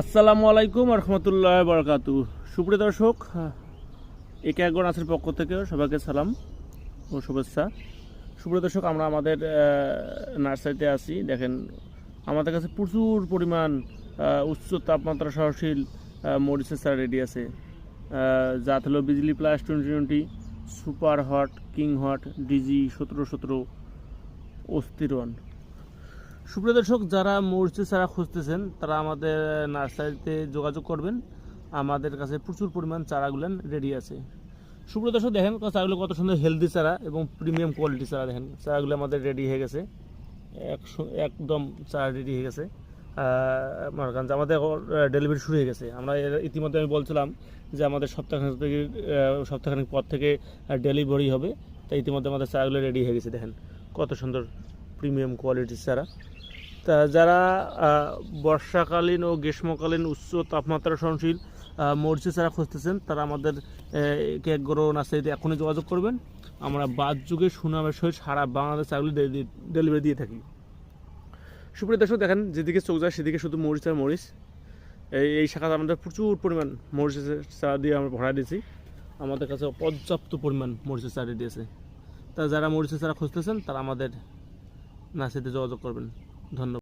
আসসালামু আলাইকুম রহমতুল্লাহ বরকাতু। সুপ্রিয় দর্শক, একে একজন নাচের পক্ষ থেকে সবাইকে সালাম ও শুভেচ্ছা। সুপ্রিয় দর্শক, আমরা আমাদের নার্সারিতে আছি। দেখেন, আমাদের কাছে প্রচুর পরিমাণ উচ্চ তাপমাত্রা সহনশীল মরিচের চারা রেডি আছে। জাত হলো Bijli plus 2020, super hot, king hot, DG 1717, অস্থির ওয়ান। সুপ্রিয় দর্শক, যারা মরিচের চারা খুঁজতেছেন তারা আমাদের নার্সারিতে যোগাযোগ করবেন। আমাদের কাছে প্রচুর পরিমাণ চারাগুলো রেডি আছে। সুপ্রিয় দর্শক, দেখেন চারাগুলো কত সুন্দর হেলদি চারা এবং প্রিমিয়াম কোয়ালিটি চারা। দেখেন চারাগুলো আমাদের রেডি হয়ে গেছে, একদম চারা রেডি হয়ে গেছে। কারণ আমাদের ডেলিভারি শুরু হয়ে গেছে। আমরা ইতিমধ্যে আমি বলছিলাম যে আমাদের সপ্তাহখানেক পর থেকে ডেলিভারি হবে। তাই ইতিমধ্যে আমাদের চারাগুলো রেডি হয়ে গেছে। দেখেন কত সুন্দর প্রিমিয়াম কোয়ালিটির চারা। তা যারা বর্ষাকালীন ও গ্রীষ্মকালীন উচ্চ তাপমাত্রা সহনশীল মরিচের চারা খুঁজতেছেন তারা আমাদের কেক গ্রো নার্সারিতে এখনই যোগাযোগ করবেন। আমরা বাদ যুগে সুনামের সহিত সারা বাংলাদেশ চারাগুলি ডেলিভারি দিয়ে থাকি। সুপ্রিয় দর্শক, দেখেন যেদিকে চোখ যায় সেদিকে শুধু মরিচ আর মরিচ। এই শাখাতে আমাদের প্রচুর পরিমাণ মরিচের চারা দিয়ে আমরা ভরা দিয়েছি। আমাদের কাছে পর্যাপ্ত পরিমাণ মরিচের চারা দিয়েছে। তা যারা মরিচের চারা খুঁজতেছেন তারা আমাদের নার্সারিতে যোগাযোগ করবেন। ধন্যবাদ।